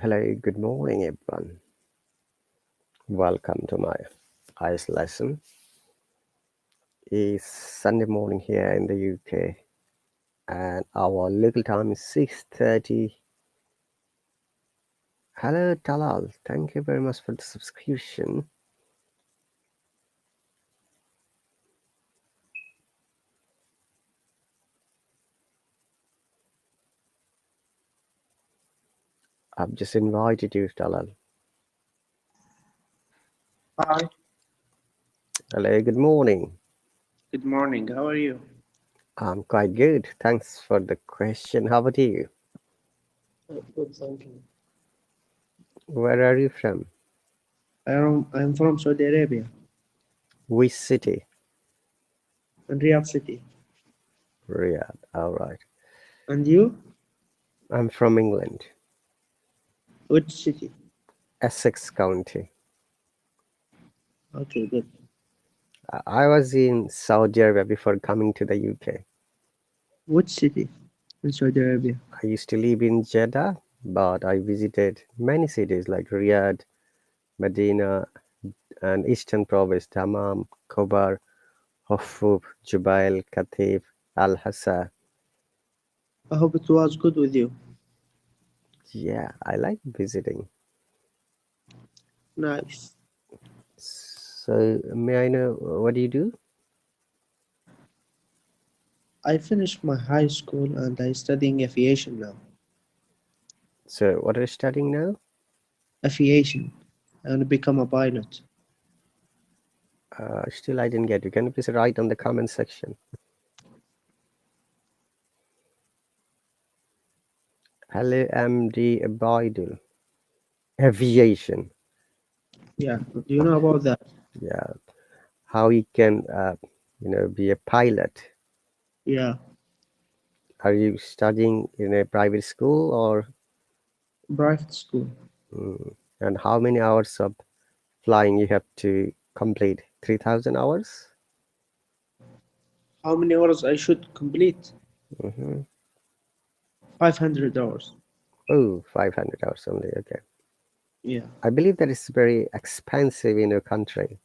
Hello, good morning, everyone. Welcome to my IELTS lesson. It's Sunday morning here in the UK, and our local time is 6:30. Hello, Talal. Thank you very much for the subscription. I've just invited you, Talal. Hi, Hello, good morning. good morning. How are you? I'm quite good. Thanks for the question. How about you? Good, thank you. Where are you from? I'm from Saudi Arabia, Which city? in Riyadh City. Riyadh. All right. And you? I'm from England, Which city? Essex County. Okay, good. I was in Saudi Arabia before coming to the UK. Which city in Saudi Arabia? I used to live in Jeddah, but I visited many cities like Riyadh, Medina, and Eastern Province, Dammam, Khobar, Hofuf, Jubail, Katif, Al Hassa. I hope it was good with you. Yeah, I like visiting. Nice. So, may I know what do you do? I finished my high school and I'm studying aviation now. So, what are you studying now? Aviation. I want to become a pilot. Still, I didn't get you. Can you please write on the comment section? Hello, MD Abaidul. Aviation. Yeah, do you know about that? Yeah, how you can, be a pilot. Yeah, Are you studying in a private school or? private school. And how many hours of flying you have to complete? 3,000 hours? How many hours I should complete? Hmm. 500 hours. Oh, 500 hours only. Okay. Yeah, I believe that is very expensive in your country.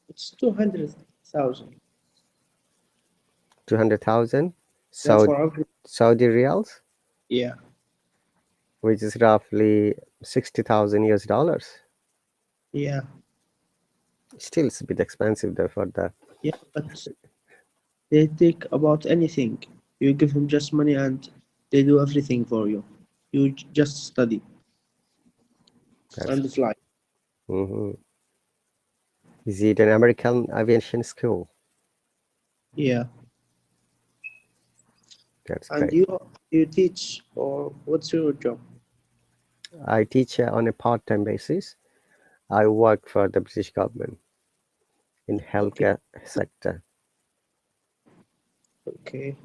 it's 200,000. 200,000 Yeah, Saudi, for every. Saudi riyals, Yeah, which is roughly 60,000 US dollars. yeah, Still, it's a bit expensive though for the. yeah, but they take about anything. You give them just money and they do everything for you. You just study That's. and fly. Hmm. Is it an American aviation school? Yeah. That's And great. you teach or what's your job? I teach on a part-time basis. I work for the British government in Okay, healthcare sector. okay.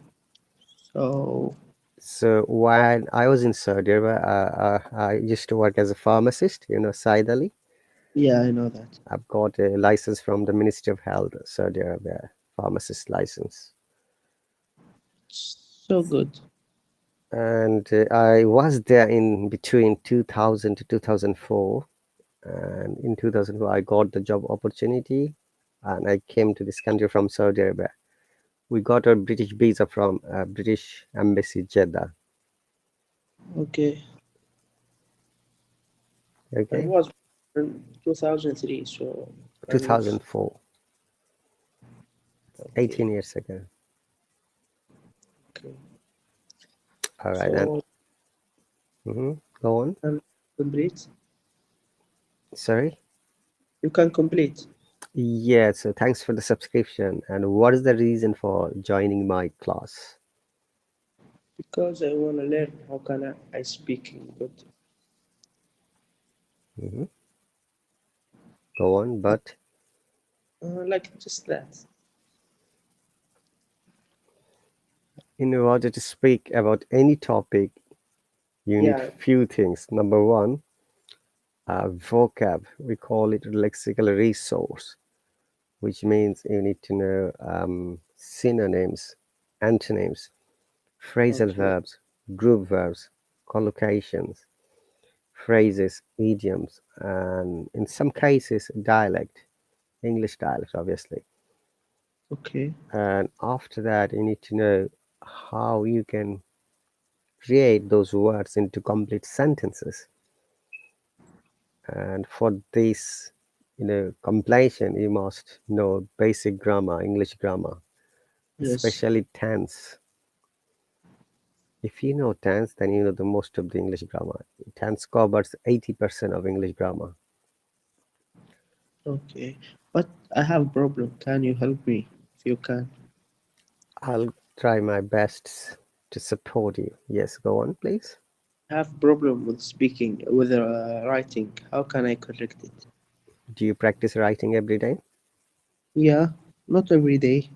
So So when I was in Saudi Arabia, I used to work as a pharmacist, Said Ali. yeah, I know that. I've got a license from the Ministry of Health, Saudi Arabia, pharmacist license. So good. And I was there in between 2000 to 2004. And in 2004, I got the job opportunity and I came to this country from Saudi Arabia. We got a British visa from British Embassy, Jeddah. Okay. I Okay, was in 2003, so I was 2004, okay. 18 years ago. Okay. All right, then. So Go on. can complete. Sorry. You can complete Yeah, so thanks for the subscription. And what is the reason for joining my class? because I want to learn how can I speak good. Hmm. Go on, but Like just that. in order to speak about any topic, you need Yeah. few things. Number one, vocab. We call it lexical resource, which means you need to know synonyms, antonyms, phrasal Okay. verbs, group verbs, collocations, phrases, idioms, and in some cases, dialect, English dialect, obviously. Okay. And after that, you need to know how you can create those words into complete sentences. And for this, completion, you must know basic grammar, English grammar, Yes. especially tense. If you know tense, then you know the most of the English grammar. Tense covers 80% of English grammar. Okay. But I have a problem. Can you help me if you can? I'll try my best to support you. Yes, go on, please. I have problem with speaking, with writing. How can I correct it? Do you practice writing every day? Yeah, not every day.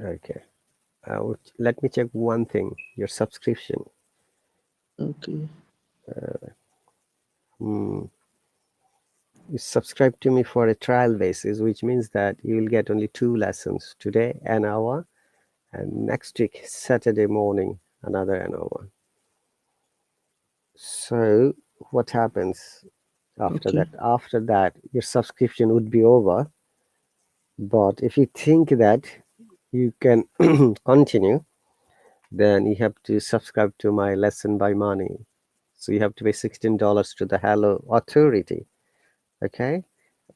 Okay. Let me check one thing. Your subscription. Okay. Hmm. You subscribe to me for a trial basis, which means that you will get only 2 lessons today, an hour, and next week, Saturday morning, another an hour. So, what happens after Okay. that? After that, your subscription would be over. But if you think that you can continue, then you have to subscribe to my lesson by money. So you have to pay $16 to the Hallo authority. Okay?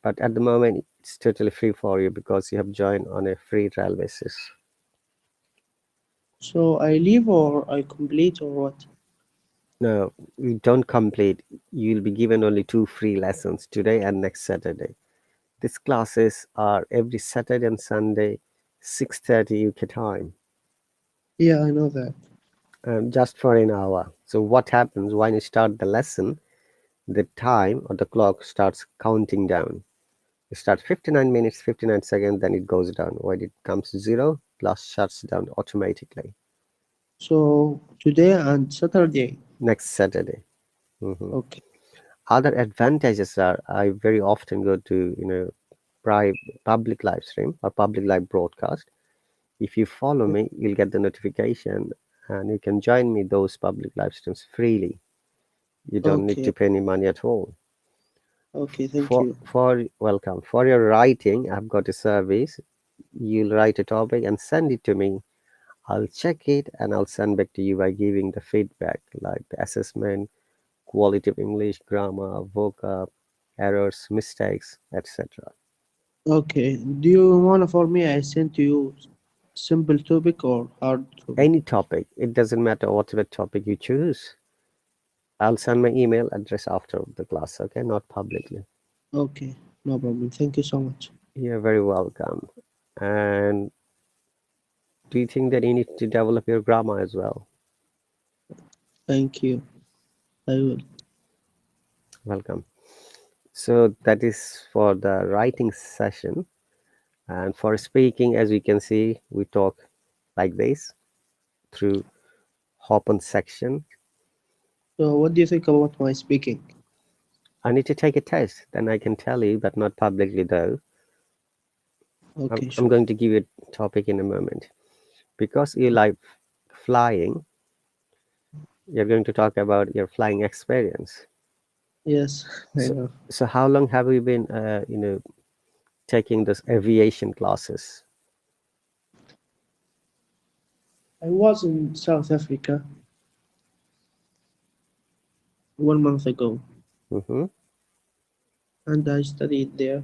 But at the moment, it's totally free for you because you have joined on a free trial basis. So I leave or I complete or what? No, you don't complete. You'll be given only 2 free lessons today and next Saturday. These classes are every Saturday and Sunday, 6:30 UK time, Yeah, I know that. just for an hour. So what happens when you start the lesson? The time or the clock starts counting down. It starts 59 minutes, 59 seconds, then it goes down. When it comes to zero, class shuts down automatically. So today and Saturday. Next Saturday. Hmm. Okay. Other advantages are I very often go to public live stream or public live broadcast. If you follow me, you'll get the notification and you can join me those public live streams freely. You don't need Okay. to pay any money at all. Okay. Thank For you. for welcome. For your writing, I've got a service. You'll write a topic and send it to me. I'll check it and I'll send back to you by giving the feedback like the assessment, quality of English, grammar, vocab, errors, mistakes, etc. Okay. Do you want for me I send to you simple topic or hard topic? Any topic, it doesn't matter whatever topic you choose. I'll send my email address after the class, okay? Not publicly. Okay. No problem. Thank you so much. You're very welcome. And do you think that you need to develop your grammar as well? Thank you. I will. Welcome. So that is for the writing session. And for speaking, as we can see, we talk like this through hop on section. So what do you think about my speaking? I need to take a test, then I can tell you, but not publicly though. Okay, I'm sure. going to give you a topic in a moment. Because you like flying, you're going to talk about your flying experience. Yes, I So, know. so how long have you been, taking this aviation classes? I was in South Africa 1 month ago Hmm. and I studied there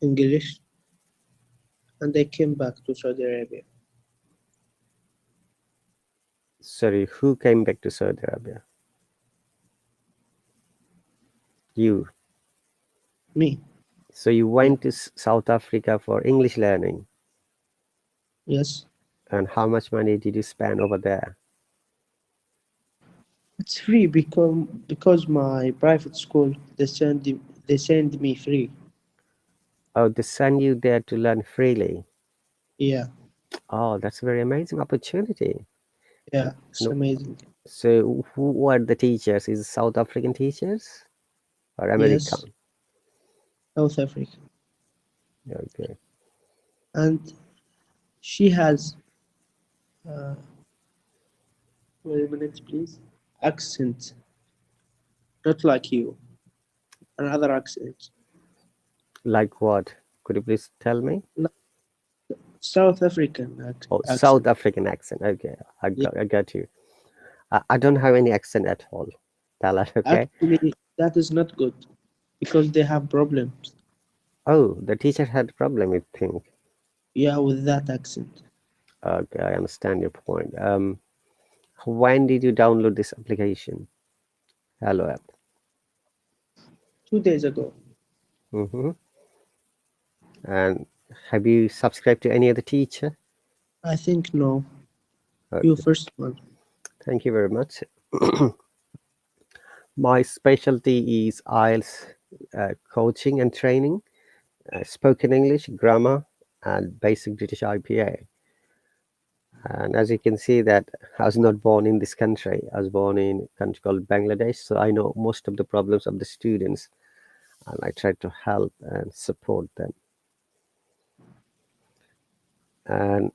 English and I came back to Saudi Arabia. Sorry, who came back to Saudi Arabia? You. Me? So you Yeah. went to South Africa for English learning. Yes. And how much money did you spend over there? It's free because my private school they send me free. Oh, they send you there to learn freely. Yeah. Oh, that's a very amazing opportunity. Yeah. It's No, amazing. so who were the teachers? Is it South African teachers or Yes. American? South Africa. Okay. And she has uh, Wait a minute, please. Accent, not like you. Another accent. Like what? Could you please tell me? Like South African Oh, South accent. African accent. Okay, Yeah, I got you. I don't have any accent at all. Talat, okay? actually, that is not good because they have problems. Oh, the teacher had a problem, you think. Yeah, with that accent. Okay, I understand your point. When did you download this application? Hello app. 2 days ago. Mm-hmm. And have you subscribed to any other teacher? I think no. You Okay, first one. thank you very much. My specialty is IELTS coaching and training, spoken English, grammar, and basic British IPA. And as you can see that I was not born in this country. I was born in a country called Bangladesh. So I know most of the problems of the students and I try to help and support them. And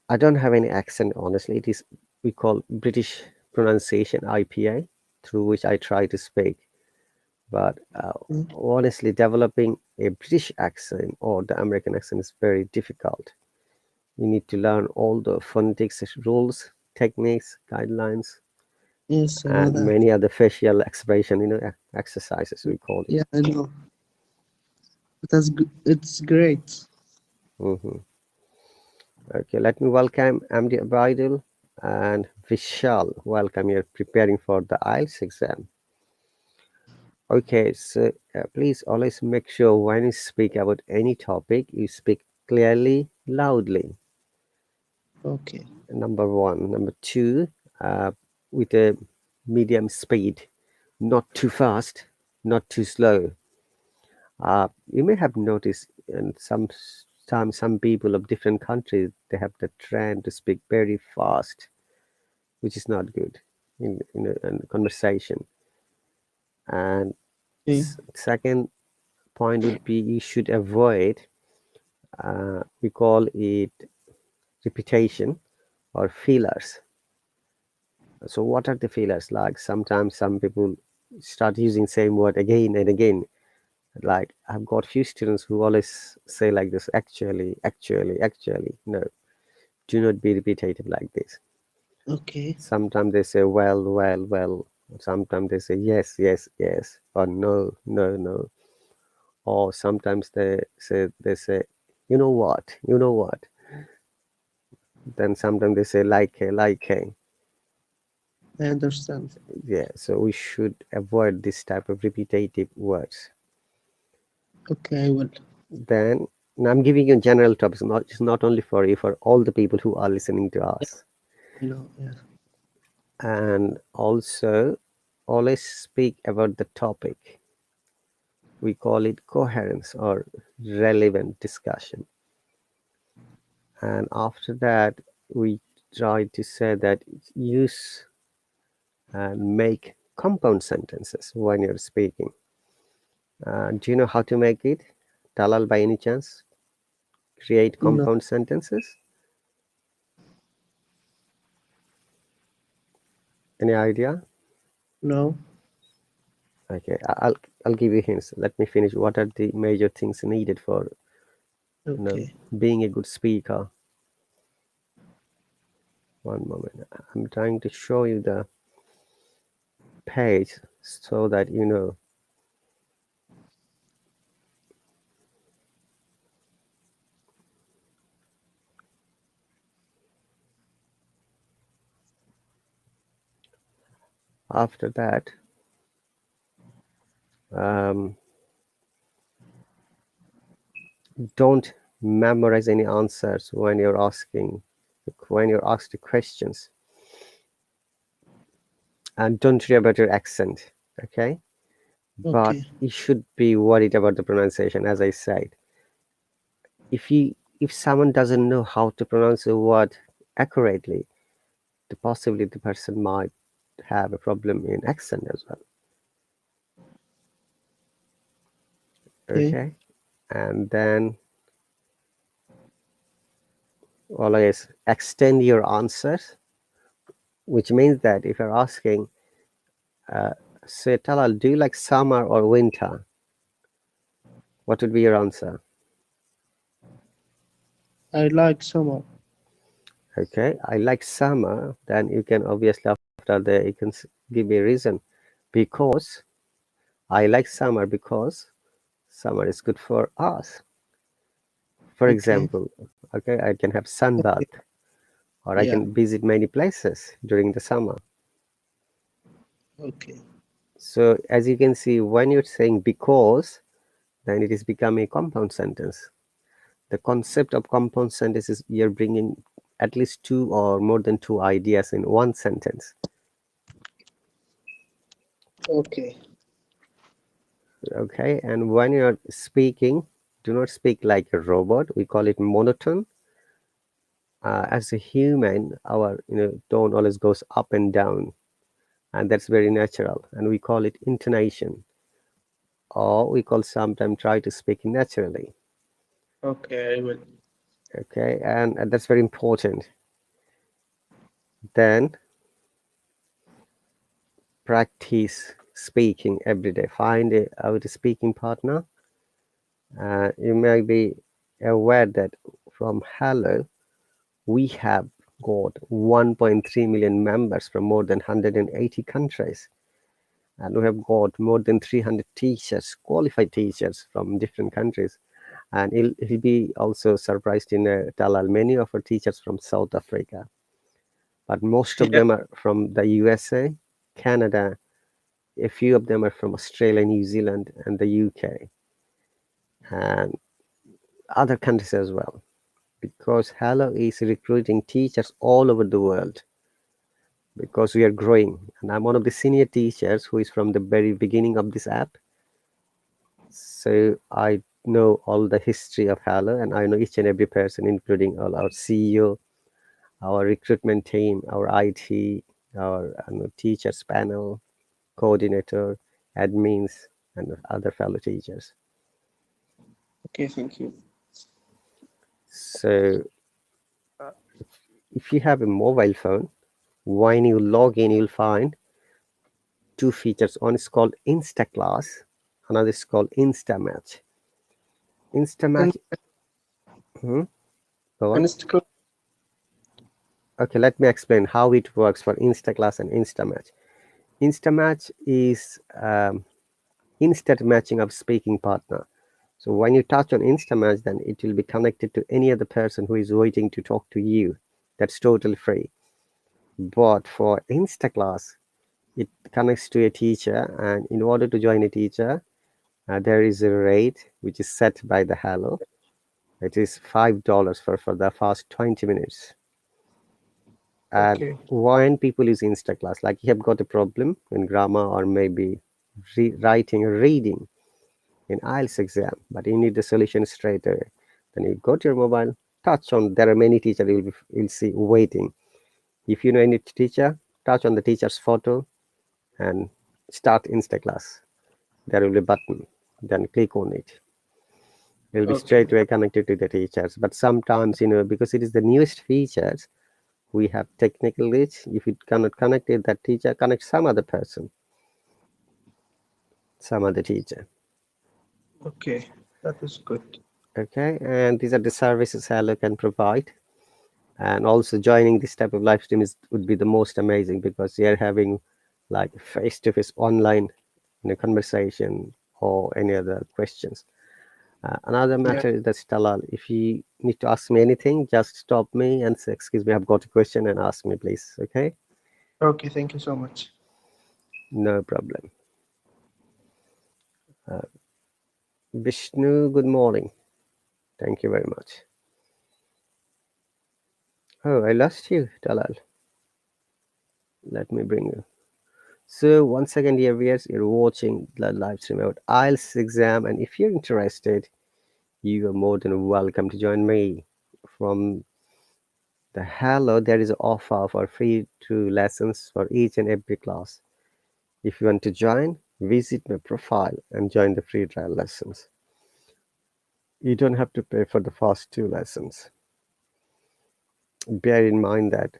I don't have any accent, honestly. It is we call British pronunciation IPA, through which I try to speak. But Mm, honestly, developing a British accent or the American accent is very difficult. You need to learn all the phonetics rules, techniques, guidelines, yes, I know and that. many other facial expression, exercises we call it. Yeah, I know. But it's great. Hmm. Okay, let me welcome Amdi Abaidul and Vishal. Welcome. You're preparing for the IELTS exam. Okay, so please always make sure when you speak about any topic, you speak clearly, loudly. Okay. Number one. Number two, with a medium speed, not too fast, not too slow. You may have noticed in some people of different countries they have the trend to speak very fast, which is not good in a conversation. And Okay. second point would be you should avoid we call it repetition or fillers. So what are the fillers? Like sometimes some people start using same word again and again. Like I've got few students who always say like this, actually, actually, actually. No, do not be repetitive like this. Okay. Sometimes they say well, well, well. Sometimes they say yes, yes, yes, or no, no, no. Or sometimes they say, you know what. Then sometimes they say like a. I understand. Yeah. So we should avoid this type of repetitive words. Okay, I will. Then now I'm giving you general topics, not just not only for you, for all the people who are listening to Yeah, us. I know. Yeah. And also always speak about the topic. We call it coherence or relevant discussion. And after that, we try to say that use and make compound sentences when you're speaking. Do you know how to make it? Talal, by any chance? Create No, compound sentences? Any idea? no. Okay, I'll give you hints. Let me finish. What are the major things needed for Okay. being a good speaker? One moment. I'm trying to show you the page so that you know. After that, um, don't memorize any answers when you're asked the questions, and don't worry about your accent. Okay, but Okay. you should be worried about the pronunciation, as I said. If someone doesn't know how to pronounce a word accurately, possibly the person might have a problem in accent as well. Okay. Okay, and then always extend your answers which means that if you're asking, say, Talal, do you like summer or winter? What would be your answer? I like summer. Okay, I like summer. Then you can obviously after that you can give me a reason, because I like summer because summer is good for us. For Okay. example, okay, I can have sunbath or I Yeah. can visit many places during the summer. Okay. So as you can see, when you're saying because, then it is becoming a compound sentence. The concept of compound sentence is you're bringing at least two or more than two ideas in one sentence. Okay. Okay, and when you're speaking, do not speak like a robot. We call it monotone. As a human, our tone always goes up and down, and that's very natural. And we call it intonation, or we call sometimes try to speak naturally. Okay, I will. Okay, and that's very important. Then practice speaking every day. Find a speaking partner. You may be aware that from Hello, we have got 1.3 million members from more than 180 countries. And we have got more than 300 teachers, qualified teachers from different countries. And he'll be also surprised in Talal, many of our teachers from South Africa, but most of Yeah. them are from the USA, Canada, a few of them are from Australia, New Zealand, and the UK, and other countries as well. Because Hello is recruiting teachers all over the world because we are growing. And I'm one of the senior teachers who is from the very beginning of this app. So I know all the history of Hello, and I know each and every person, including all our CEO, our recruitment team, our IT, our teachers panel, coordinator, admins, and other fellow teachers. Okay, thank you. So if you have a mobile phone, when you log in, you'll find two features. One is called Insta Class, another is called InstaMatch. And InstaMatch, hmm, go on. Instagram. Okay, let me explain how it works for Insta Class and InstaMatch. InstaMatch is instant matching of speaking partner. So when you touch on InstaMatch, then it will be connected to any other person who is waiting to talk to you. That's totally free. But for InstaClass, it connects to a teacher, and in order to join a teacher, there is a rate which is set by the Hello. It is $5 for the first 20 minutes. And Okay. when people use InstaClass, like you have got a problem in grammar or maybe writing or reading in Ielts exam, but you need the solution straight away. Then you go to your mobile, touch on. There are many teachers you'll see waiting. If you know any teacher, touch on the teacher's photo and start InstaClass. There will be a button. Then click on it. It will be Okay. straight away connected to the teachers. But sometimes, because it is the newest features, we have technical glitch. If it cannot connect it, that teacher connect some other person, some other teacher. Okay. That is good. Okay, and these are the services Hello can provide. And also joining this type of live stream would be the most amazing because you're having like face-to-face online conversation or any other questions. Another Yeah. matter is that Talal, if you need to ask me anything, just stop me and say, excuse me, I've got a question, and ask me, please. Okay? Okay, thank you so much. No problem. Vishnu, good morning. Thank you very much. Oh, I lost you, Talal. Let me bring you. So once again, dear viewers, you're watching the live stream about IELTS exam, and if you're interested, you are more than welcome to join me. From the Hello, there is an offer for free 2 lessons for each and every class. If you want to join, visit my profile and join the free trial lessons. You don't have to pay for the first 2 lessons. Bear in mind that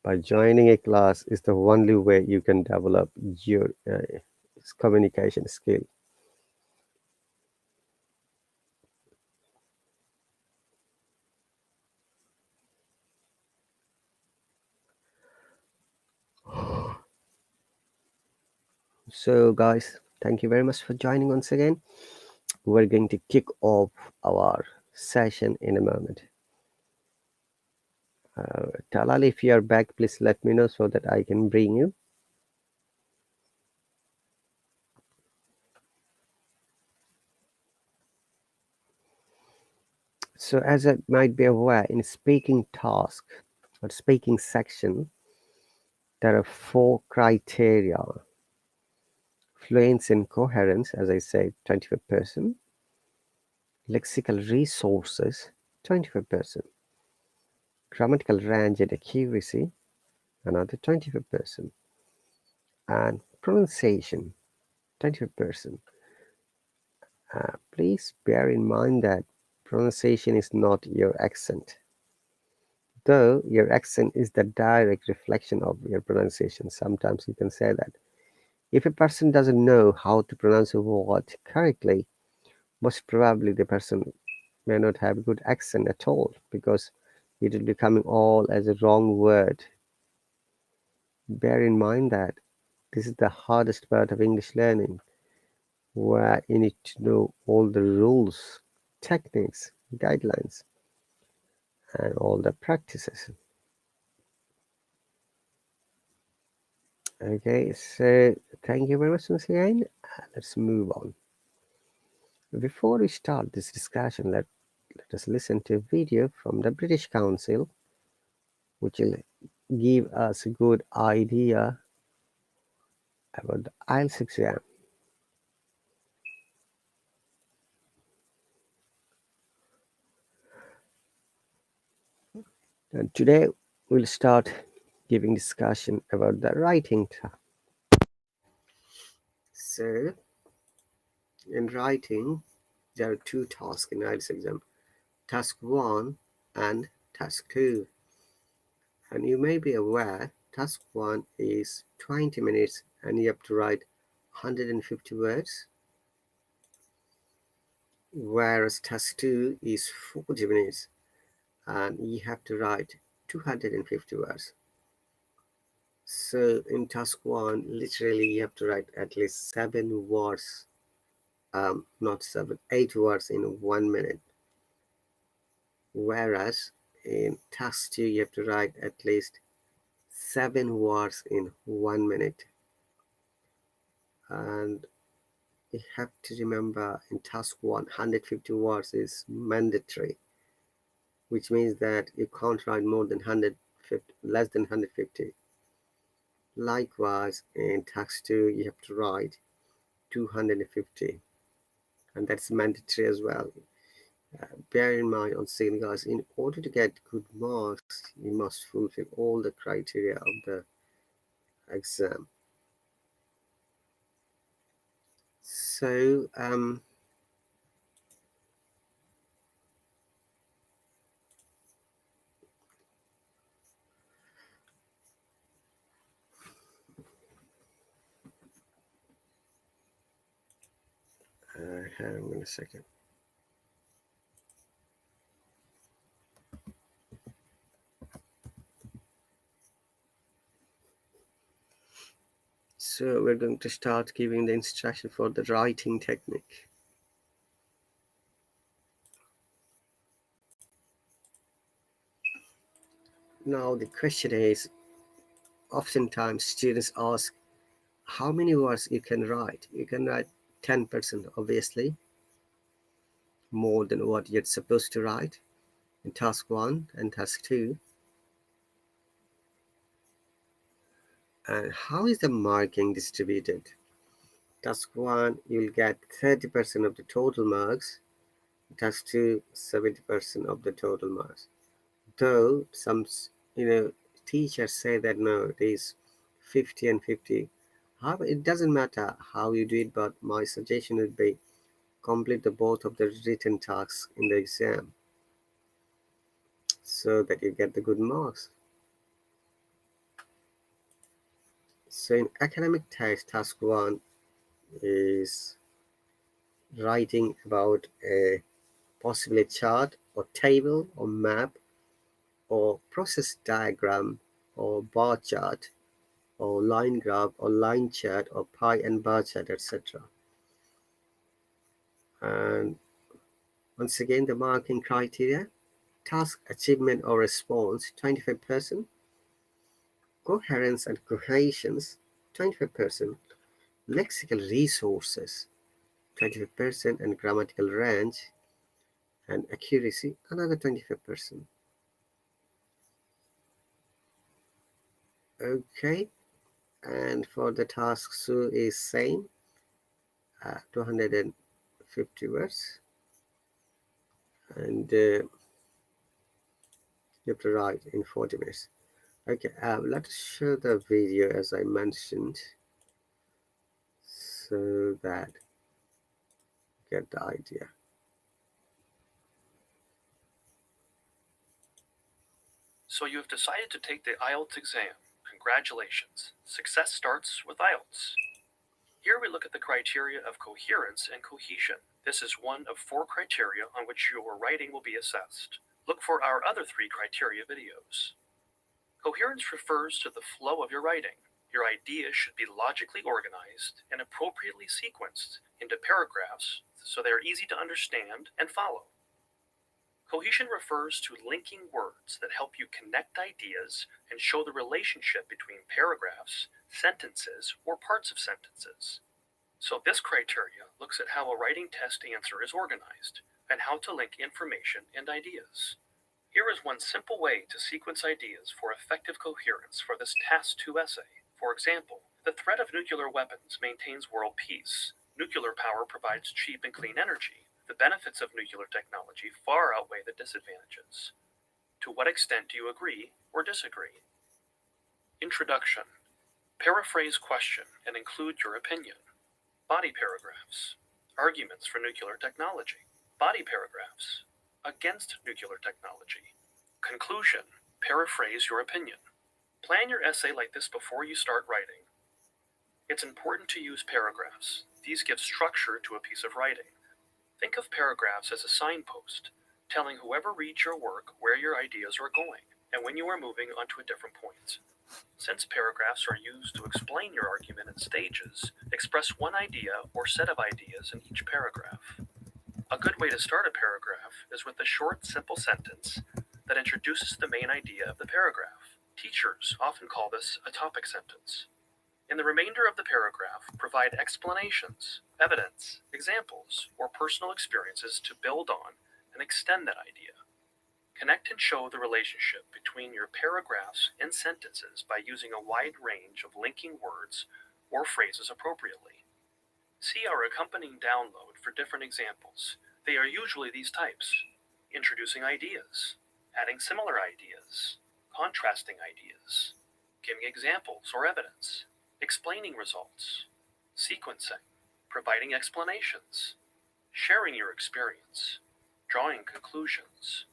by joining a class is the only way you can develop your communication skill. So guys, thank you very much for joining once again. We're going to kick off our session in a moment. Talal, if you are back, please let me know so that I can bring you. So as I might be aware, in speaking task or speaking section, there are 4 criteria. Fluency and coherence, as I said, 25%. Lexical resources, 25%. Grammatical range and accuracy, another 25%. And pronunciation, 25%. Please bear in mind that pronunciation is not your accent, though your accent is the direct reflection of your pronunciation. Sometimes you can say that. If a person doesn't know how to pronounce a word correctly, most probably the person may not have a good accent at all, because it will be coming all as a wrong word. Bear in mind that this is the hardest part of English learning, where you need to know all the rules, techniques, guidelines, and all the practices. Okay, so thank you very much once again. Let's move on. Before we start this discussion, let us listen to a video from the British Council, which will give us a good idea about the IELTS exam. And today we'll start giving discussion about the writing. So in writing, there are 2 tasks in IELTS exam, task 1 and task 2. And you may be aware, task 1 is 20 minutes and you have to write 150 words, whereas task 2 is 40 minutes and you have to write 250 words. So in task 1, literally you have to write at least 7 words, not 7, 8 words in 1 minute. Whereas in task 2, you have to write at least 7 words in 1 minute. And you have to remember, in task 1, 150 words is mandatory, which means that you can't write more than 150, less than 150. Likewise, in task 2, you have to write 250, and that's mandatory as well. Bear in mind, on saying, guys, in order to get good marks, you must fulfill all the criteria of the exam. So hang on a second. So we're going to start giving the instruction for the writing technique. Now the question is, oftentimes students ask how many words you can write. You can write 10%, obviously, more than what you're supposed to write in task 1 and task 2. And how is the marking distributed? Task 1, you'll get 30% of the total marks. Task 2, 70% of the total marks. Though some, teachers say that no, it is 50 and 50. However, it doesn't matter how you do it, but my suggestion would be complete the both of the written tasks in the exam so that you get the good marks. So in academic text, task 1 is writing about a possibly chart or table or map or process diagram or bar chart or line graph or line chart or pie and bar chart, etc. And once again, the marking criteria: task achievement or response 25%, coherence and cohesions 25%, lexical resources 25%, and grammatical range and accuracy another 25%. Okay, and for the task 2 is same, 250 words, and you have to write in 40 minutes. Okay, let's show the video as I mentioned so that you get the idea. So you have decided to take the Ielts exam. Congratulations. Success starts with Ielts. Here we look at the criteria of coherence and cohesion. This is one of 4 criteria on which your writing will be assessed. Look for our other 3 criteria videos. Coherence refers to the flow of your writing. Your ideas should be logically organized and appropriately sequenced into paragraphs so they are easy to understand and follow. Cohesion refers to linking words that help you connect ideas and show the relationship between paragraphs, sentences, or parts of sentences. So this criteria looks at how a writing test answer is organized and how to link information and ideas. Here is one simple way to sequence ideas for effective coherence for this Task 2 essay. For example, the threat of nuclear weapons maintains world peace. Nuclear power provides cheap and clean energy. The benefits of nuclear technology far outweigh the disadvantages. To what extent do you agree or disagree? Introduction. Paraphrase question and include your opinion. Body paragraphs. Arguments for nuclear technology. Body paragraphs. Against nuclear technology. Conclusion. Paraphrase your opinion. Plan your essay like this before you start writing. It's important to use paragraphs. These give structure to a piece of writing. Think of paragraphs as a signpost, telling whoever reads your work where your ideas are going and when you are moving onto a different point. Since paragraphs are used to explain your argument in stages, express one idea or set of ideas in each paragraph. A good way to start a paragraph is with a short, simple sentence that introduces the main idea of the paragraph. Teachers often call this a topic sentence. In the remainder of the paragraph, provide explanations, evidence, examples, or personal experiences to build on and extend that idea. Connect and show the relationship between your paragraphs and sentences by using a wide range of linking words or phrases appropriately. See our accompanying download for different examples. They are usually these types: introducing ideas, adding similar ideas, contrasting ideas, giving examples or evidence, explaining results, sequencing, providing explanations, sharing your experience, drawing conclusions,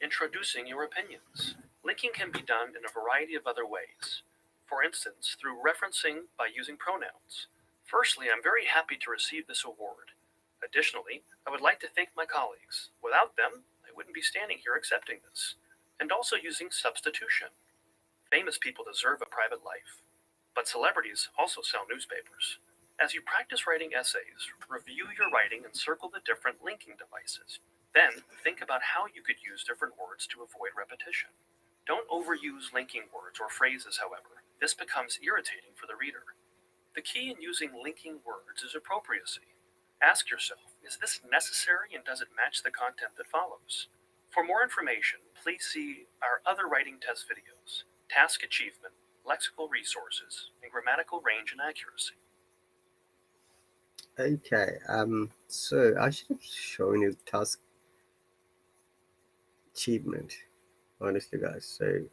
introducing your opinions. Linking can be done in a variety of other ways. For instance, through referencing by using pronouns. Firstly, I'm very happy to receive this award. Additionally, I would like to thank my colleagues. Without them, I wouldn't be standing here accepting this. And also using substitution. Famous people deserve a private life, but celebrities also sell newspapers. As you practice writing essays, review your writing and circle the different linking devices. Then, think about how you could use different words to avoid repetition. Don't overuse linking words or phrases, however. This becomes irritating for the reader. The key in using linking words is appropriacy. Ask yourself, is this necessary and does it match the content that follows? For more information, please see our other writing test videos: task achievement, lexical resources, and grammatical range and accuracy. Okay, so I should have shown you task achievement, honestly, guys. So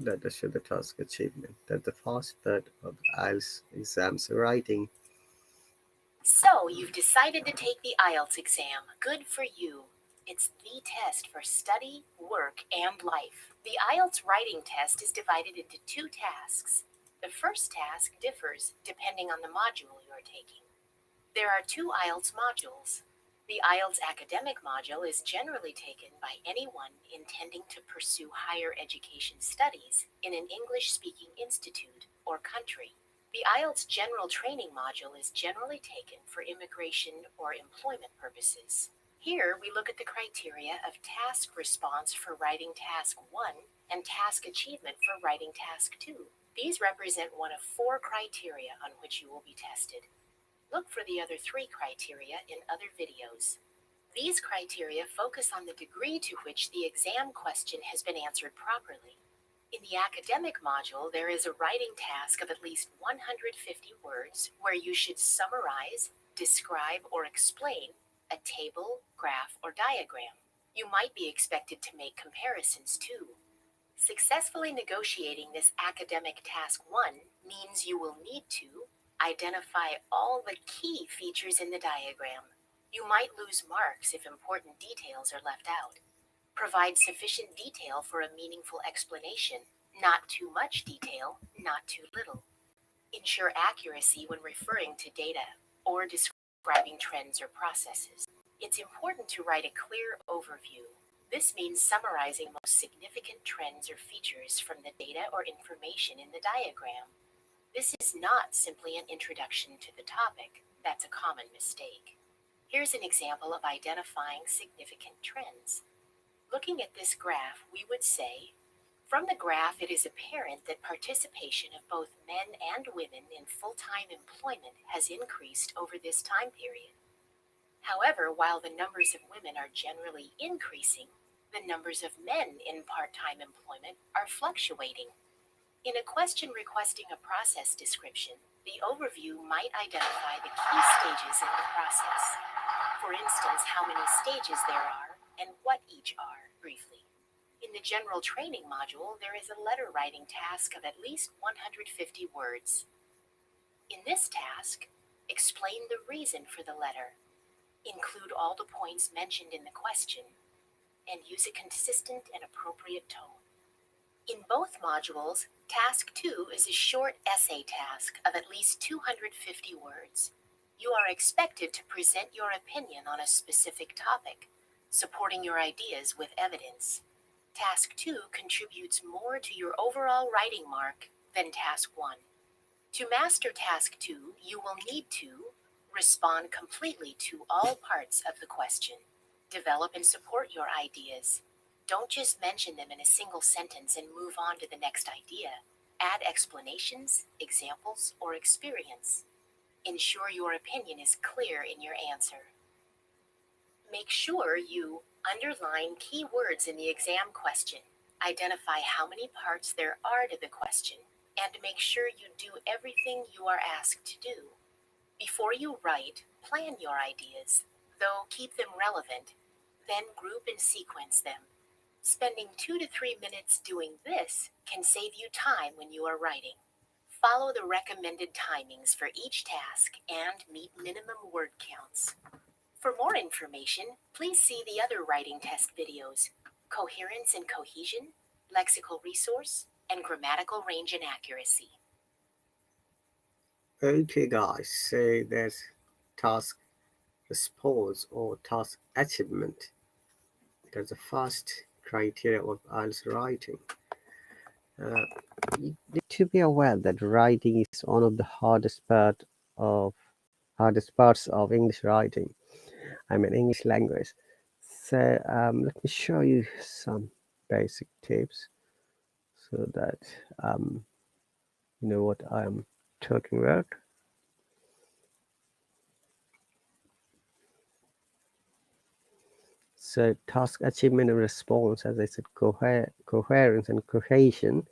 let us show the task achievement. That's the first part of IELTS exams writing. So you've decided to take the IELTS exam. Good for you. It's the test for study, work, and life. The IELTS writing test is divided into 2 tasks. The first task differs depending on the module you are taking. There are 2 IELTS modules. The IELTS academic module is generally taken by anyone intending to pursue higher education studies in an English-speaking institute or country. The IELTS general training module is generally taken for immigration or employment purposes. Here, we look at the criteria of task response for writing task 1 and task achievement for writing task 2. These represent one of 4 criteria on which you will be tested. Look for the other 3 criteria in other videos. These criteria focus on the degree to which the exam question has been answered properly. In the academic module, there is a writing task of at least 150 words where you should summarize, describe, or explain a table, graph, or diagram. You might be expected to make comparisons too. Successfully negotiating this academic task 1 means you will need to identify all the key features in the diagram. You might lose marks if important details are left out. Provide sufficient detail for a meaningful explanation, not too much detail, not too little. Ensure accuracy when referring to data or describing trends or processes. It's important to write a clear overview. This means summarizing most significant trends or features from the data or information in the diagram. This is not simply an introduction to the topic. That's a common mistake. Here's an example of identifying significant trends. Looking at this graph, we would say, from the graph, it is apparent that participation of both men and women in full-time employment has increased over this time period. However, while the numbers of women are generally increasing, the numbers of men in part-time employment are fluctuating. In a question requesting a process description, the overview might identify the key stages in the process. For instance, how many stages there are and what each are, briefly. In the general training module, there is a letter writing task of at least 150 words. In this task, explain the reason for the letter, include all the points mentioned in the question, and use a consistent and appropriate tone. In both modules, Task 2 is a short essay task of at least 250 words. You are expected to present your opinion on a specific topic, supporting your ideas with evidence. Task 2 contributes more to your overall writing mark than Task 1. To master Task 2, you will need to respond completely to all parts of the question, develop and support your ideas. Don't just mention them in a single sentence and move on to the next idea. Add explanations, examples, or experience. Ensure your opinion is clear in your answer. Make sure you underline key words in the exam question, identify how many parts there are to the question, and make sure you do everything you are asked to do. Before you write, plan your ideas, though keep them relevant, then group and sequence them. Spending 2 to 3 minutes doing this can save you time when you are writing. Follow the recommended timings for each task and meet minimum word counts. For more information, please see the other writing test videos, Coherence and Cohesion, Lexical Resource, and Grammatical Range and Accuracy. Okay, guys, so there's task response or task achievement. There's the first criteria of IELTS writing. You need to be aware that writing is one of the hardest parts of English writing. I mean English language. So let me show you some basic tips so that you know what I'm talking about. So task achievement and response, as I said, coherence and cohesion,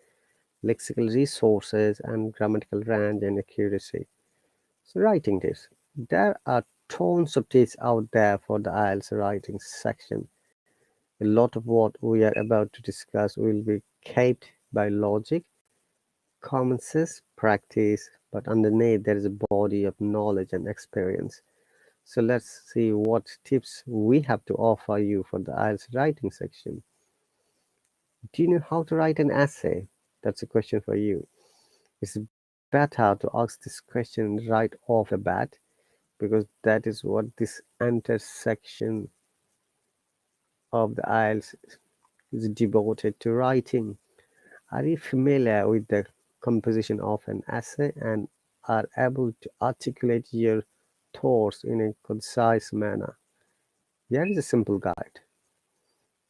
lexical resources, and grammatical range and accuracy. So writing tips. There are tons of tips out there for the IELTS writing section. A lot of what we are about to discuss will be kept by logic, common sense, practice, but underneath there is a body of knowledge and experience. So let's see what tips we have to offer you for the IELTS writing section. Do you know how to write an essay? That's a question for you. It's better to ask this question right off the bat, because that is what this intersection of the IELTS is devoted to writing. Are you familiar with the composition of an essay and are able to articulate your thoughts in a concise manner? Here is a simple guide.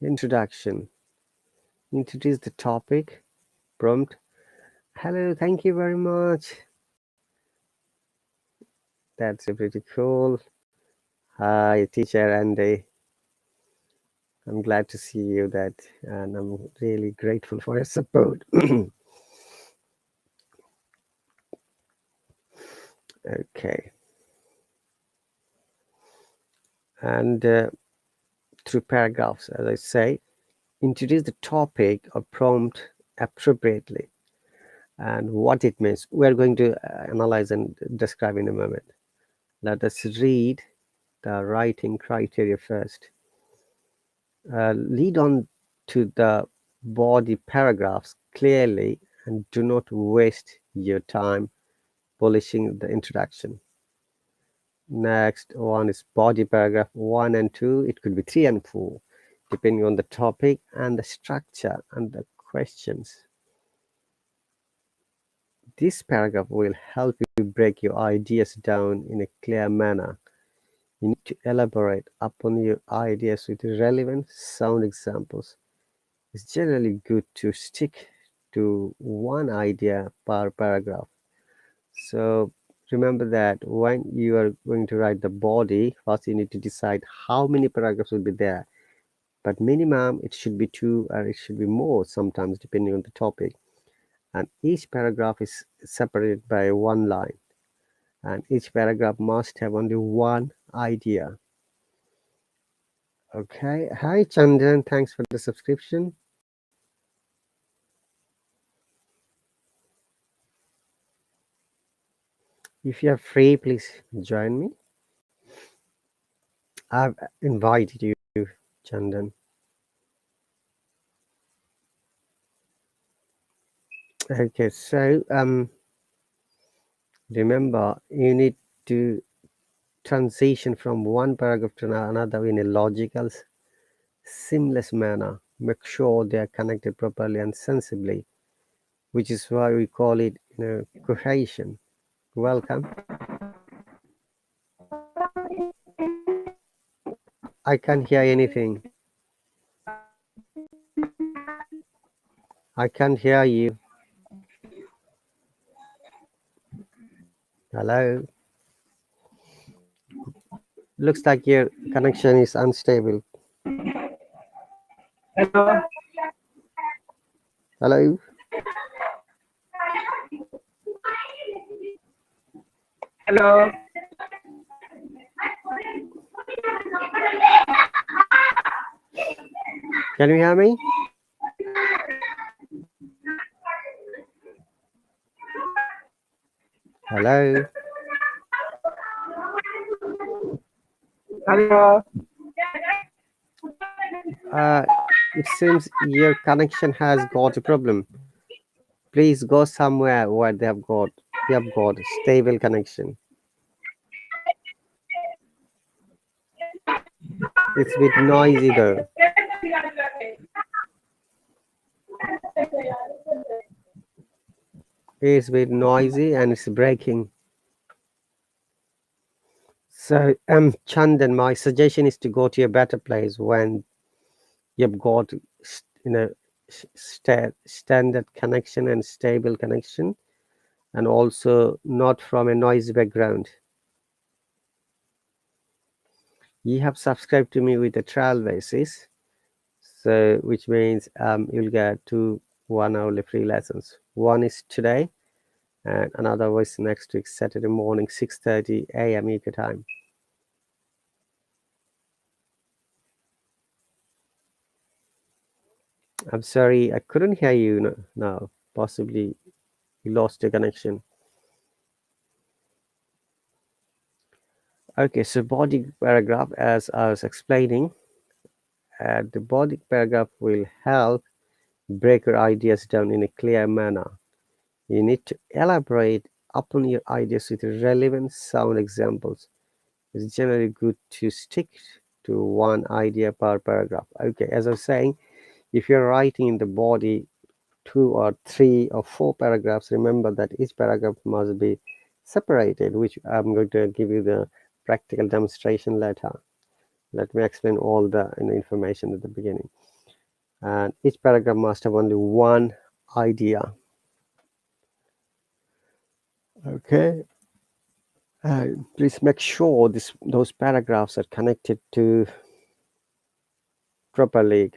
Introduction. Introduce the topic. Prompt. Hello, thank you very much. That's pretty cool. Hi, teacher Andy. I'm glad to see you that, and I'm really grateful for your support. Okay. And through paragraphs, as I say, introduce the topic or prompt appropriately and what it means. We're going to analyze and describe in a moment. Let us read the writing criteria first. Lead on to the body paragraphs clearly and do not waste your time polishing the introduction. Next one is body paragraph 1 and 2. It could be 3 and 4, depending on the topic and the structure and the questions. This paragraph will help you break your ideas down in a clear manner. You need to elaborate upon your ideas with relevant sound examples. It's generally good to stick to one idea per paragraph. So remember that when you are going to write the body, first you need to decide how many paragraphs will be there. But minimum, it should be 2 or it should be more sometimes, depending on the topic. And each paragraph is separated by one line. And each paragraph must have only one idea. Okay. Hi, Chandan. Thanks for the subscription. If you are free, please join me. I've invited you, Chandan. Okay, so remember, you need to transition from one paragraph to another in a logical, seamless manner. Make sure they are connected properly and sensibly, which is why we call it, cohesion. Welcome. I can't hear anything. I can't hear you. Hello. Looks like your connection is unstable. Hello. Hello. Hello. Can you hear me? Hello. Hello. It seems your connection has got a problem. Please go somewhere where you have got a stable connection. It's a bit noisy though. It's a bit noisy and it's breaking. So, Chandan, my suggestion is to go to a better place when you've got, standard connection and stable connection, and also not from a noisy background. You have subscribed to me with a trial basis, so which means you'll get 2 1-hourly free lessons. One is today, and another was next week, Saturday morning, 6:30 a.m. UK time. I'm sorry, I couldn't hear you now. Possibly you lost your connection. Okay, so body paragraph, as I was explaining, the body paragraph will help break your ideas down in a clear manner. You need to elaborate upon your ideas with relevant sound examples. It's generally good to stick to one idea per paragraph. Okay, as I was saying, if you're writing in the body 2 or 3 or 4 paragraphs, remember that each paragraph must be separated, which I'm going to give you the practical demonstration later. Let me explain all the information at the beginning. And each paragraph must have only one idea. Okay. Please make sure those paragraphs are connected properly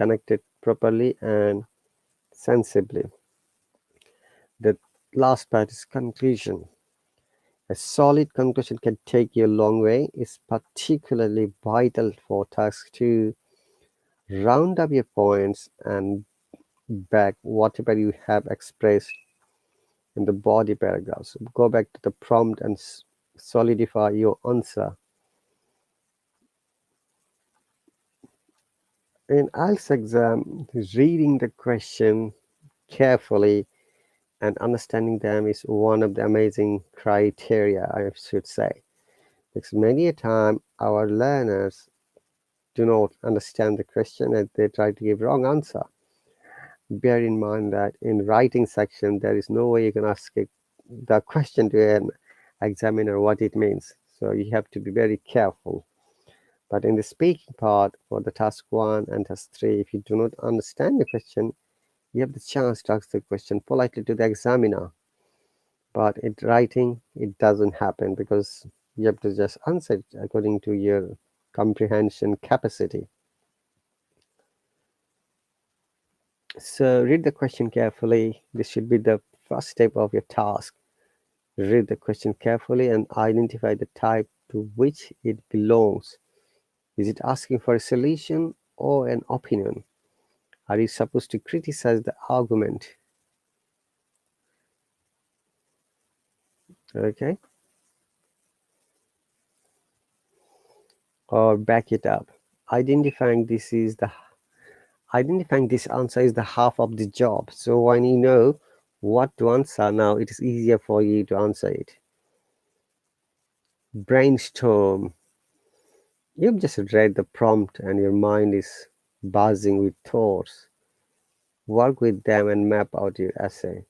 and sensibly. The last part is conclusion. A solid conclusion can take you a long way. It's particularly vital for task 2. Round up your points and back whatever you have expressed in the body paragraphs. Go back to the prompt and solidify your answer. In IELTS exam, reading the question carefully and understanding them is one of the amazing criteria, I should say. Because many a time our learners do not understand the question and they try to give wrong answer. Bear in mind that in writing section, there is no way you can ask the question to an examiner what it means. So you have to be very careful. But in the speaking part for the task 1 and task 3, if you do not understand the question, you have the chance to ask the question politely to the examiner. But in writing, it doesn't happen because you have to just answer it according to your comprehension capacity. So read the question carefully. This should be the first step of your task. Read the question carefully and identify the type to which it belongs. Is it asking for a solution or an opinion? Are you supposed to criticize the argument? Okay. Or back it up. Identifying this answer is the half of the job. So when you know what to answer, now it is easier for you to answer it. Brainstorm. You've just read the prompt and your mind is buzzing with thoughts. Work with them and map out your essay,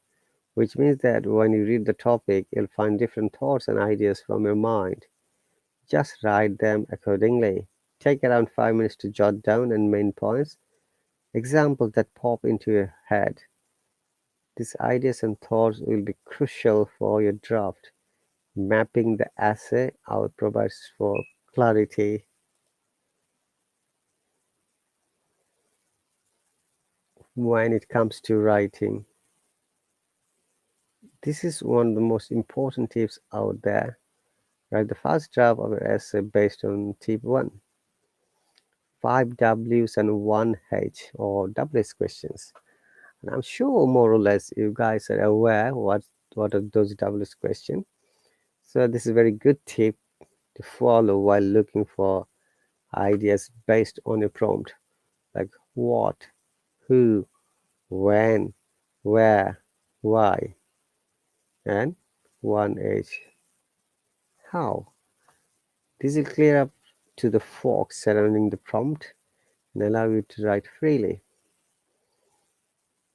which means that when you read the topic, you'll find different thoughts and ideas from your mind. Just write them accordingly. Take around 5 minutes to jot down and main points, examples that pop into your head. These ideas and thoughts will be crucial for your draft. Mapping the essay out provides for clarity. When it comes to writing, this is one of the most important tips out there. Write the first draft of your essay based on tip 1. 5 W's and 1 H or WH questions. And I'm sure more or less you guys are aware what are those WH questions. So this is a very good tip to follow while looking for ideas based on a prompt, like what, who, when, where, why, and 1H, how. This will clear up to the fog surrounding the prompt and allow you to write freely.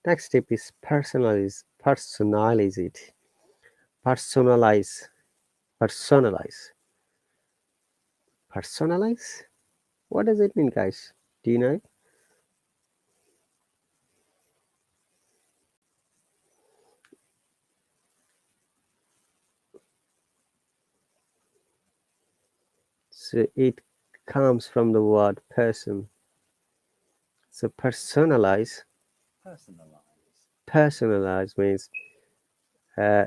Next tip is personalize it. Personalize. What does it mean, guys? Do you know? So it comes from the word person. So personalize means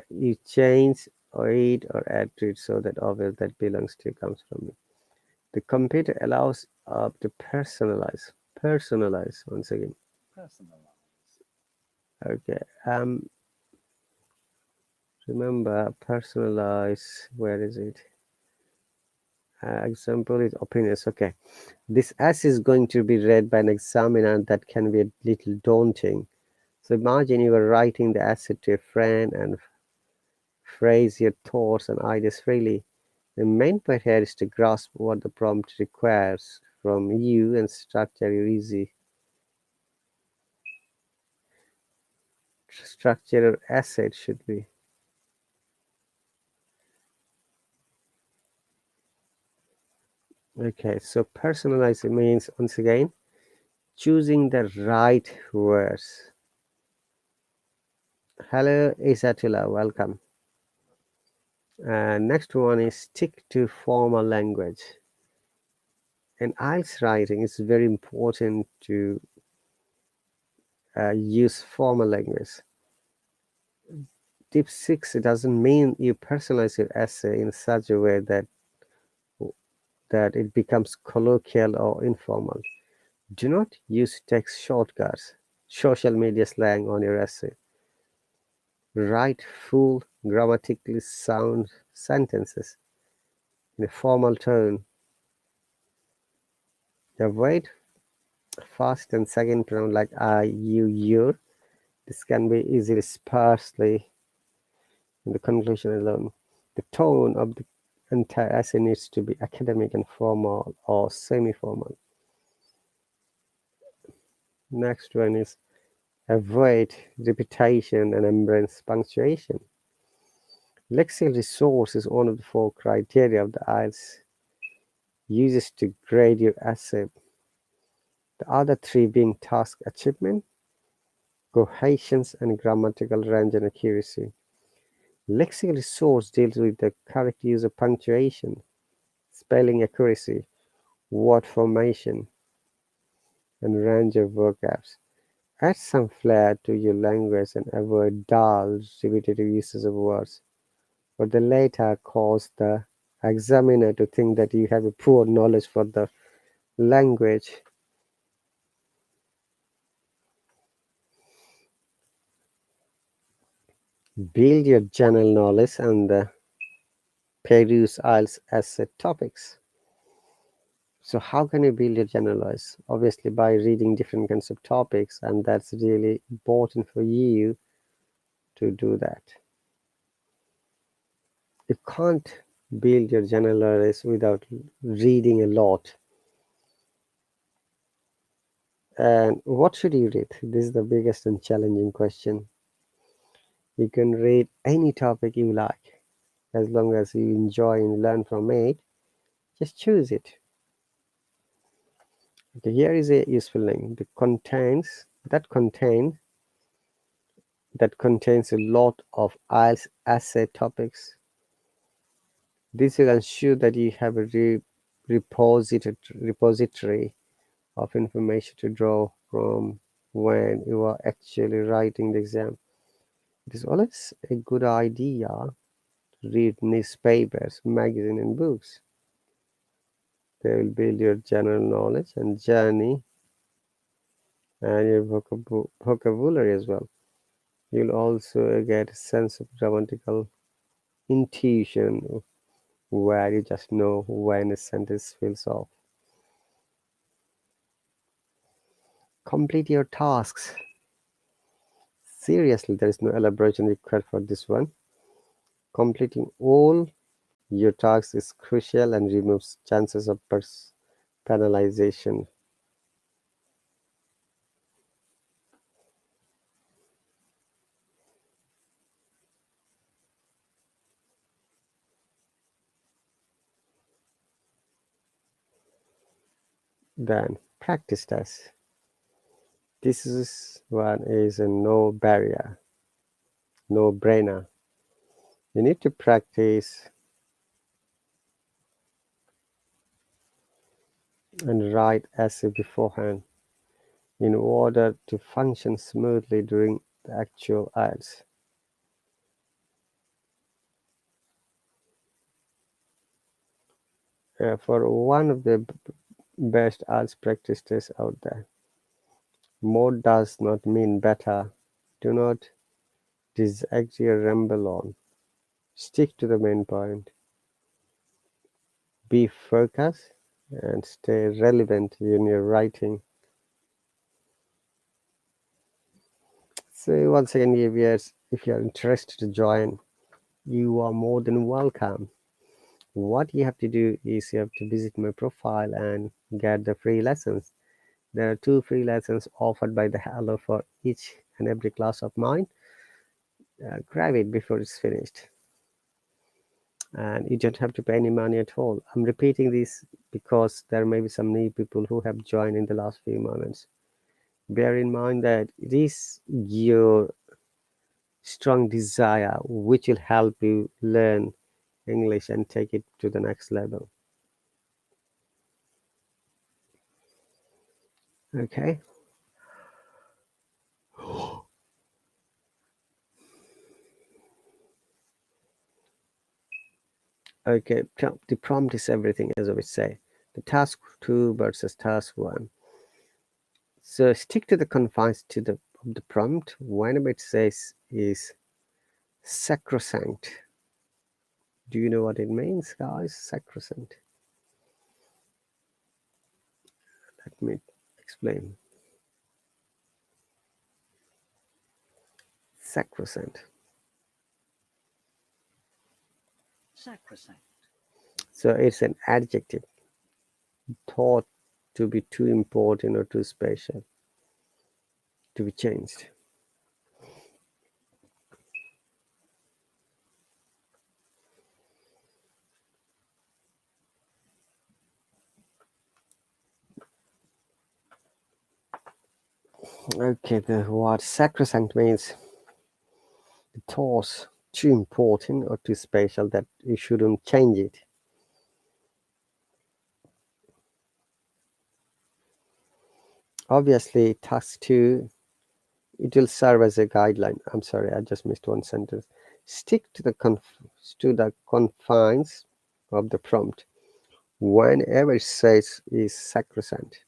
you change or add or add to it so that object that belongs to comes from it. The computer allows to personalize once again. Okay. Remember, personalize. Where is it? Example is opinions. Okay. This essay is going to be read by an examiner. That can be a little daunting. So imagine you are writing the essay to a friend and phrase your thoughts and ideas freely. The main point here is to grasp what the prompt requires from you and structure your essay. It should be. Okay, so personalize means, once again, choosing the right words. Hello, Isatula, welcome. Next one is stick to formal language. In IELTS writing, it's very important to use formal language. Tip 6, it doesn't mean you personalize your essay in such a way that it becomes colloquial or informal. Do not use text shortcuts, social media slang on your essay. Write full, grammatically sound sentences in a formal tone. Avoid first and second pronoun like I, you, your. This can be easily sparsely in the conclusion alone. The tone of the entire essay needs to be academic and formal or semi-formal. Next one is avoid repetition and embrace punctuation. Lexical resource is one of the 4 criteria of the IELTS uses to grade your essay. The other 3 being task achievement, coherence, and grammatical range and accuracy. Lexical resource deals with the correct use of punctuation, spelling accuracy, word formation, and range of vocabs. Add some flair to your language and avoid dull, repetitive uses of words, but the latter cause the examiner to think that you have a poor knowledge for the language. Build your general knowledge and peruse IELTS essay topics. So how can you build your general knowledge? Obviously by reading different kinds of topics, and that's really important for you to do that. You can't build your general knowledge without reading a lot. And what should you read? This is the biggest and challenging question. You can read any topic you like, as long as you enjoy and learn from it. Just choose it. Okay, here is a useful link that contains a lot of IELTS essay topics. This will ensure that you have a repository of information to draw from when you are actually writing the exam. It is always a good idea to read newspapers, magazines, and books. They will build your general knowledge and journey and your vocabulary as well. You'll also get a sense of grammatical intuition where you just know when a sentence feels off. Complete your tasks. Seriously, there is no elaboration required for this one. Completing all your tasks is crucial and removes chances of penalization. Then practice test. This is one is a no barrier, no brainer. You need to practice and write essay beforehand in order to function smoothly during the actual IELTS. For one of the best IELTS practice tests out there. More does not mean better. Do not disagree or ramble on. Stick to the main point. Be focused and stay relevant in your writing. So once again, viewers, if you are interested to join, you are more than welcome. What you have to do is you have to visit my profile and get the free lessons. There are 2 free lessons offered by the Hallo for each and every class of mine. Grab it before it's finished. And you don't have to pay any money at all. I'm repeating this because there may be some new people who have joined in the last few moments. Bear in mind that it is your strong desire which will help you learn English and take it to the next level. Okay. Okay, the prompt is everything, as I would say. The task 2 versus task 1. So stick to the confines of the prompt. Whenever it says is sacrosanct. Do you know what it means, guys? Sacrosanct. Let me explain. Sacrosanct. Sacrosanct. So it's an adjective thought to be too important or too special to be changed. Okay, the word sacrosanct means the thought too important or too special that you shouldn't change it. Obviously, task 2, it will serve as a guideline. I'm sorry, I just missed one sentence. Stick to the confines of the prompt. Whenever it says is sacrosanct,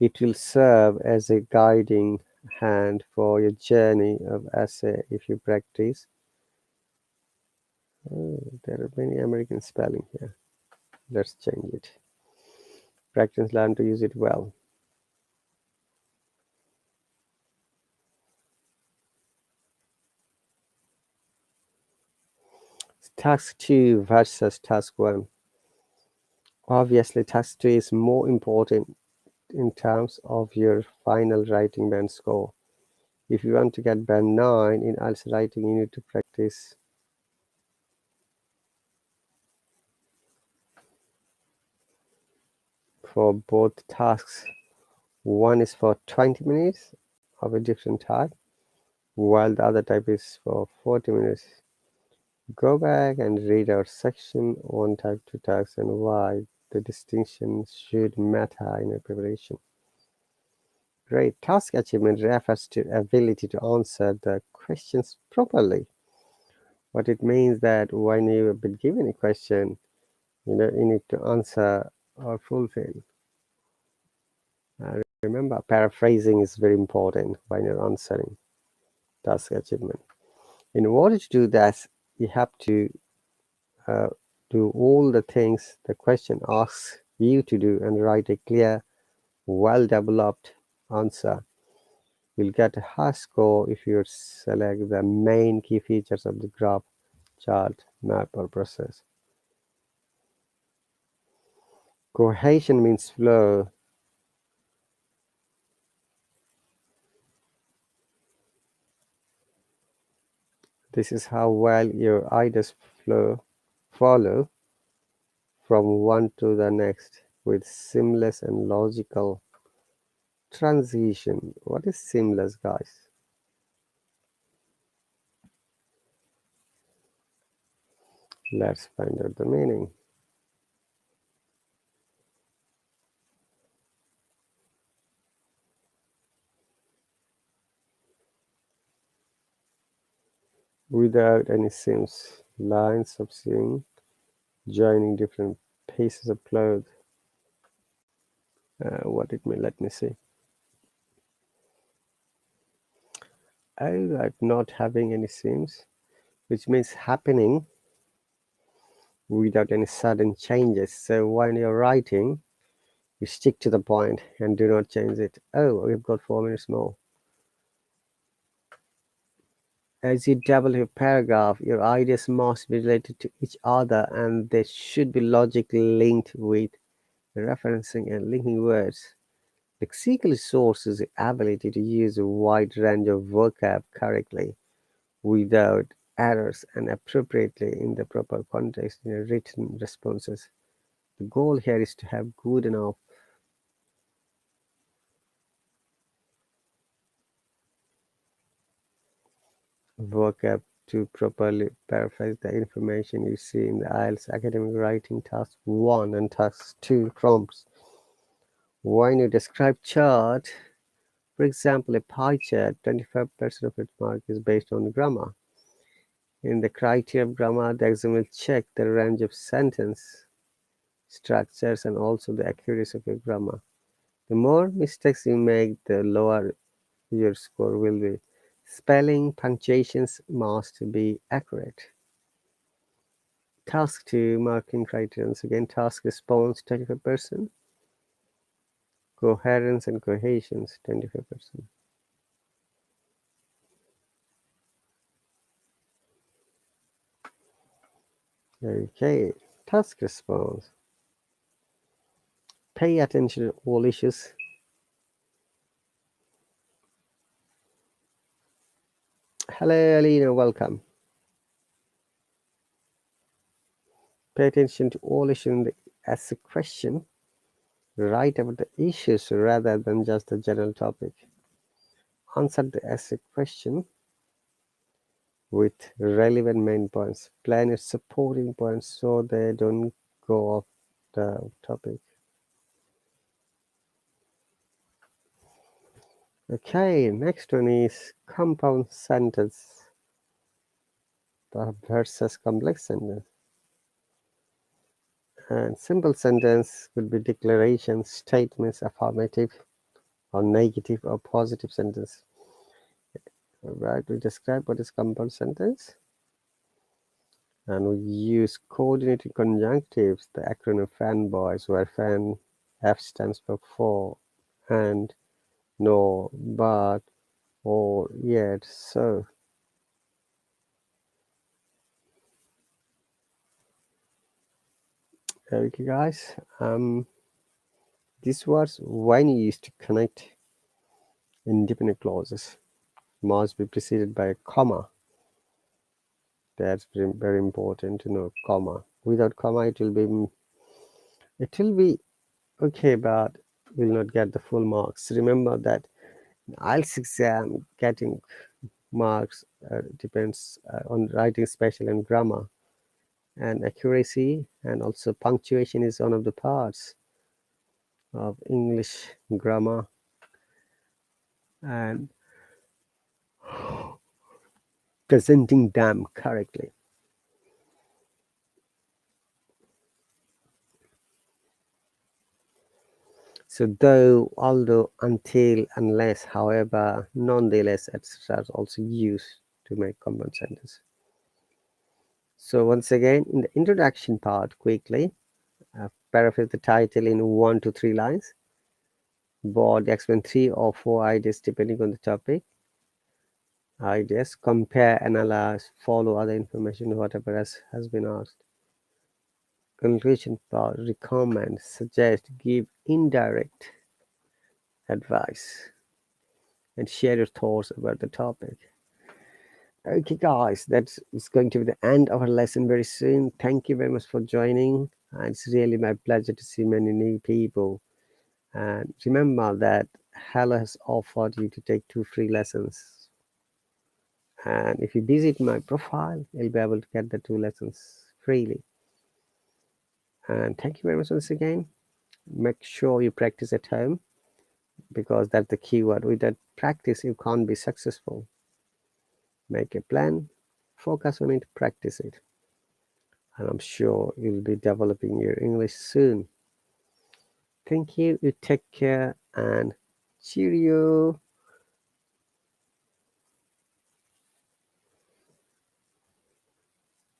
it will serve as a guiding hand for your journey of essay if you practice. Oh, there are many American spelling here. Let's change it. Practice, learn to use it well. Task 2 versus task 1. Obviously, task 2 is more important in terms of your final writing band score. If you want to get band 9 in IELTS writing, you need to practice for both tasks. One is for 20 minutes of a different type, while the other type is for 40 minutes. Go back and read our section on type 2 tasks and why the distinctions should matter in your preparation. Great. Task achievement refers to ability to answer the questions properly. What it means that when you have been given a question, you need to answer or fulfill. Remember, paraphrasing is very important when you're answering task achievement. In order to do that, you have to do all the things the question asks you to do and write a clear, well-developed answer. You'll get a high score if you select the main key features of the graph, chart, map, or process. Cohesion means flow. This is how well your ideas follow from one to the next with seamless and logical transition. What is seamless, guys? Let's find out the meaning. Without any seams, lines of seam, joining different pieces of cloth. What it mean? Let me see. Like not having any seams, which means happening without any sudden changes. So when you're writing, you stick to the point and do not change it. Oh, we've got 4 minutes more. As you develop a paragraph, your ideas must be related to each other and they should be logically linked with referencing and linking words. Lexical sources the ability to use a wide range of vocab correctly without errors and appropriately in the proper context in written responses. The goal here is to have good enough vocab to properly paraphrase the information you see in the IELTS academic writing task 1 and task 2 prompts. When you describe chart, for example, a pie chart, 25% of its mark is based on grammar. In the criteria of grammar, the exam will check the range of sentence structures and also the accuracy of your grammar. The more mistakes you make, the lower your score will be. Spelling, punctuations must be accurate. Task 2, marking criterions. Again, task response, 25%. Coherence and cohesions, 25%. Okay, task response. Pay attention to all issues. Hello, Alina, welcome. Pay attention to all issues in the essay question. Write about the issues rather than just the general topic. Answer the essay question with relevant main points. Plan your supporting points so they don't go off the topic. Okay, next one is compound sentence versus complex sentence. And simple sentence could be declarations, statements, affirmative or negative or positive sentence. Alright, we describe what is compound sentence. And we use coordinating conjunctives, the acronym FANBOYS, where FAN, F stands for and, no, but, or, yet, so. Okay guys, these words when used to connect independent clauses must be preceded by a comma. That's very important to know, comma. Without comma it will be okay, but will not get the full marks. Remember that in IELTS exam getting marks depends on writing special and grammar, and accuracy and also punctuation is one of the parts of English grammar and presenting them correctly. So though, although, until, unless, however, nonetheless, etc. is also used to make compound sentence. So once again, in the introduction part, quickly, paraphrase the title in 1 to 3 lines. Board explain 3 or 4 ideas depending on the topic. Ideas, compare, analyze, follow other information, whatever has been asked. Conclusion part, recommend, suggest, give indirect advice, and share your thoughts about the topic. Okay guys, that's going to be the end of our lesson very soon. Thank you very much for joining, and it's really my pleasure to see many new people. And remember that Hallo has offered you to take 2 free lessons, and if you visit my profile you'll be able to get the 2 lessons freely. And thank you very much once again. Make sure you practice at home, because that's the key word. Without practice you can't be successful. Make a plan, focus on it, practice it, and I'm sure you'll be developing your English soon. Thank you, you take care, and cheerio.